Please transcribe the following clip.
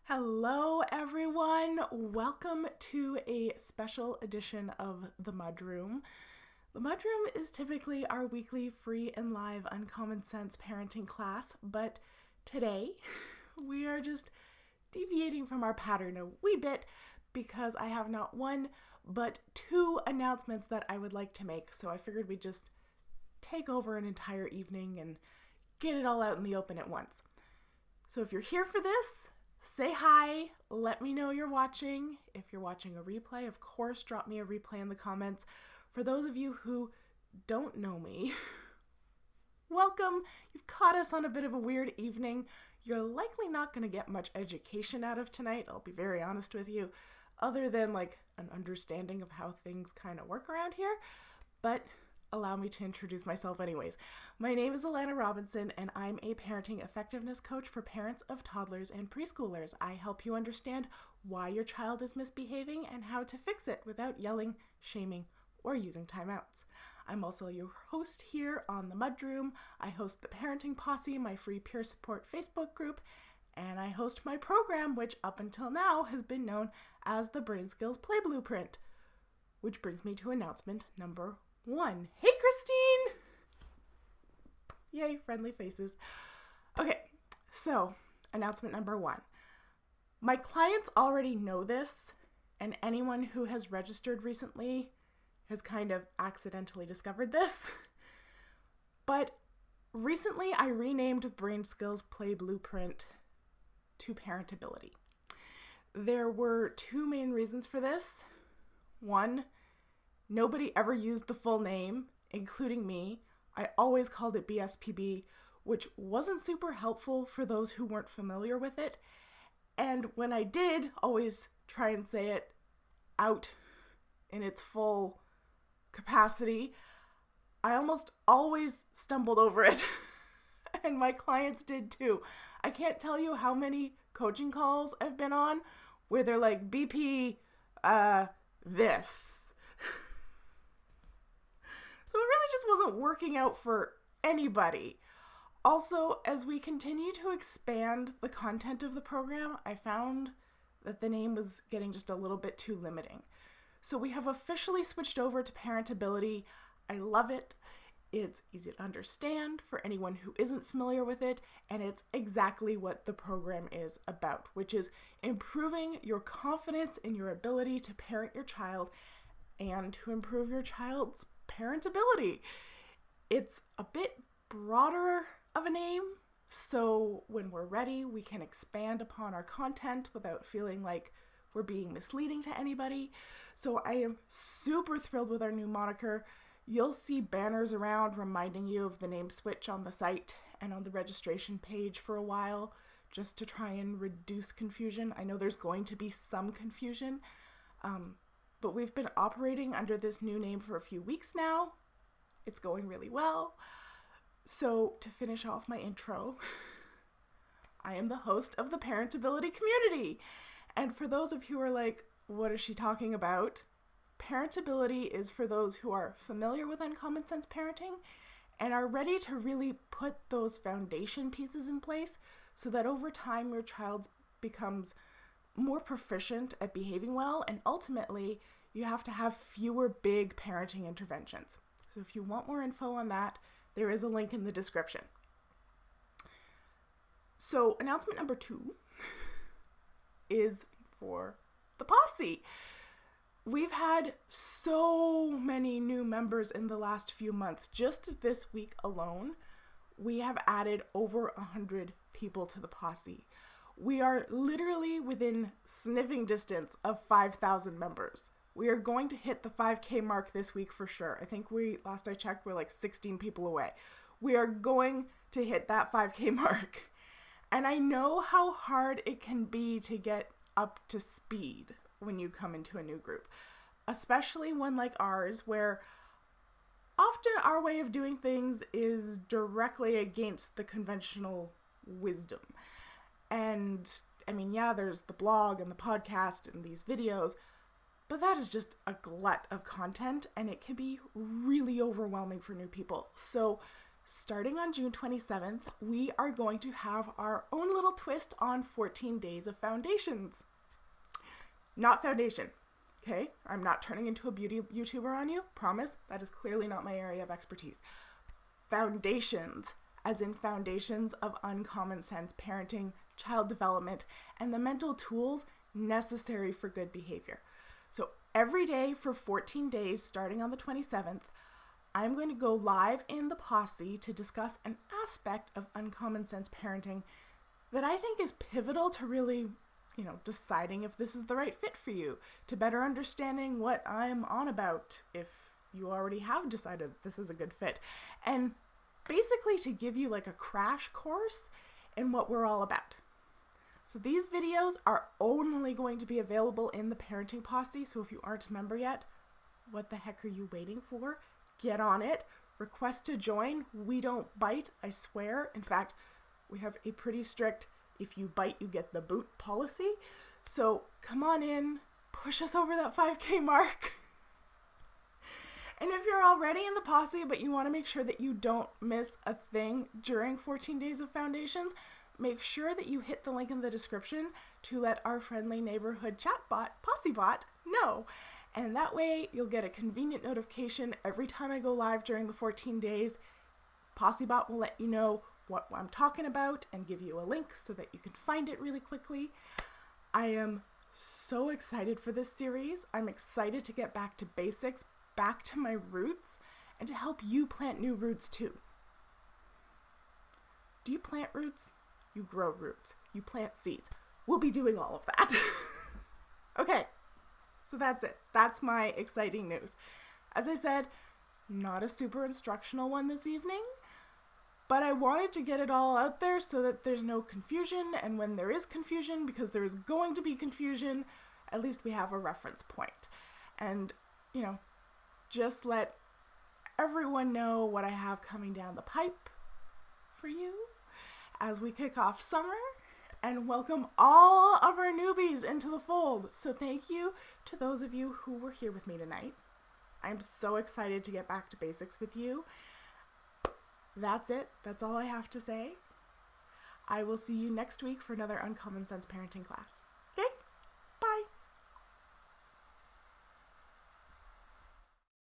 Hello everyone, welcome to a special edition of the MudRoom. The MudRoom is typically our weekly free and live uncommon sense parenting class, but today we are just deviating from our pattern a wee bit because I have not one but two announcements that I would like to make, so I figured we'd just take over an entire evening and get it all out in the open at once. So if you're here for this, say hi, let me know you're watching. If you're watching a replay, of course, drop me a replay in the comments. For those of you who don't know me, welcome. You've caught us on a bit of a weird evening. You're likely not going to get much education out of tonight, I'll be very honest with you, other than like an understanding of how things kind of work around here. But allow me to introduce myself anyways. My name is Allana Robinson, and I'm a parenting effectiveness coach for parents of toddlers and preschoolers. I help you understand why your child is misbehaving and how to fix it without yelling, shaming, or using timeouts. I'm also your host here on the MudRoom. I host the Parenting Posse, my free peer support Facebook group, and I host my program, which up until now has been known as the Brain Skills Play Blueprint. Which brings me to announcement number 1. Hey, Christine! Yay, friendly faces. Okay, so announcement number 1. My clients already know this, and anyone who has registered recently has kind of accidentally discovered this. But recently I renamed Brain Skills Play Blueprint to Parentability. There were two main reasons for this. One, nobody ever used the full name, including me. I always called it BSPB, which wasn't super helpful for those who weren't familiar with it. And when I did always try and say it out in its full capacity, I almost always stumbled over it. And my clients did too. I can't tell you how many coaching calls I've been on where they're like, BP, this. So it really just wasn't working out for anybody. Also, as we continue to expand the content of the program, I found that the name was getting just a little bit too limiting. So we have officially switched over to Parentability. I love it. It's easy to understand for anyone who isn't familiar with it, and it's exactly what the program is about, which is improving your confidence in your ability to parent your child and to improve your child's parentability. It's a bit broader of a name, so when we're ready, we can expand upon our content without feeling like we're being misleading to anybody. So I am super thrilled with our new moniker. You'll see banners around reminding you of the name switch on the site and on the registration page for a while, just to try and reduce confusion. I know there's going to be some confusion, but we've been operating under this new name for a few weeks now. It's going really well. So to finish off my intro, I am the host of the Parentability community. And for those of you who are like, what is she talking about? Parentability is for those who are familiar with uncommon sense parenting and are ready to really put those foundation pieces in place so that over time your child becomes more proficient at behaving well, and ultimately you have to have fewer big parenting interventions. So if you want more info on that, there is a link in the description. So announcement number 2 is for the posse. We've had so many new members in the last few months. Just this week alone, we have added over 100 people to the posse. We are literally within sniffing distance of 5,000 members. We are going to hit the 5K mark this week for sure. I think last I checked, we're like 16 people away. We are going to hit that 5K mark. And I know how hard it can be to get up to speed when you come into a new group, especially one like ours, where often our way of doing things is directly against the conventional wisdom. And I mean, yeah, there's the blog and the podcast and these videos, but that is just a glut of content and it can be really overwhelming for new people. So starting on June 27th, we are going to have our own little twist on 14 days of foundations. Not foundation, okay? I'm not turning into a beauty YouTuber on you, promise. That is clearly not my area of expertise. Foundations, as in foundations of uncommon sense parenting, child development, and the mental tools necessary for good behavior. So every day for 14 days, starting on the 27th, I'm going to go live in the Posse to discuss an aspect of uncommon sense parenting that I think is pivotal to really, deciding if this is the right fit for you, to better understanding what I'm on about if you already have decided that this is a good fit, and basically to give you like a crash course in what we're all about. So these videos are only going to be available in the Parenting Posse, so if you aren't a member yet, what the heck are you waiting for? Get on it. Request to join. We don't bite, I swear. In fact, we have a pretty strict, if you bite, you get the boot policy. So come on in, push us over that 5K mark. And if you're already in the Posse, but you want to make sure that you don't miss a thing during 14 days of foundations, make sure that you hit the link in the description to let our friendly neighborhood chatbot, PosseBot, know. And that way you'll get a convenient notification every time I go live during the 14 days. PosseBot will let you know what I'm talking about and give you a link so that you can find it really quickly. I am so excited for this series. I'm excited to get back to basics, back to my roots, and to help you plant new roots too. Do you plant roots? You grow roots. You plant seeds. We'll be doing all of that. Okay, so that's it. That's my exciting news. As I said, not a super instructional one this evening, but I wanted to get it all out there so that there's no confusion, and when there is confusion, because there is going to be confusion, at least we have a reference point. And, just let everyone know what I have coming down the pipe for you as we kick off summer and welcome all of our newbies into the fold. So thank you to those of you who were here with me tonight. I'm so excited to get back to basics with you. That's it. That's all I have to say. I will see you next week for another Uncommon Sense Parenting class.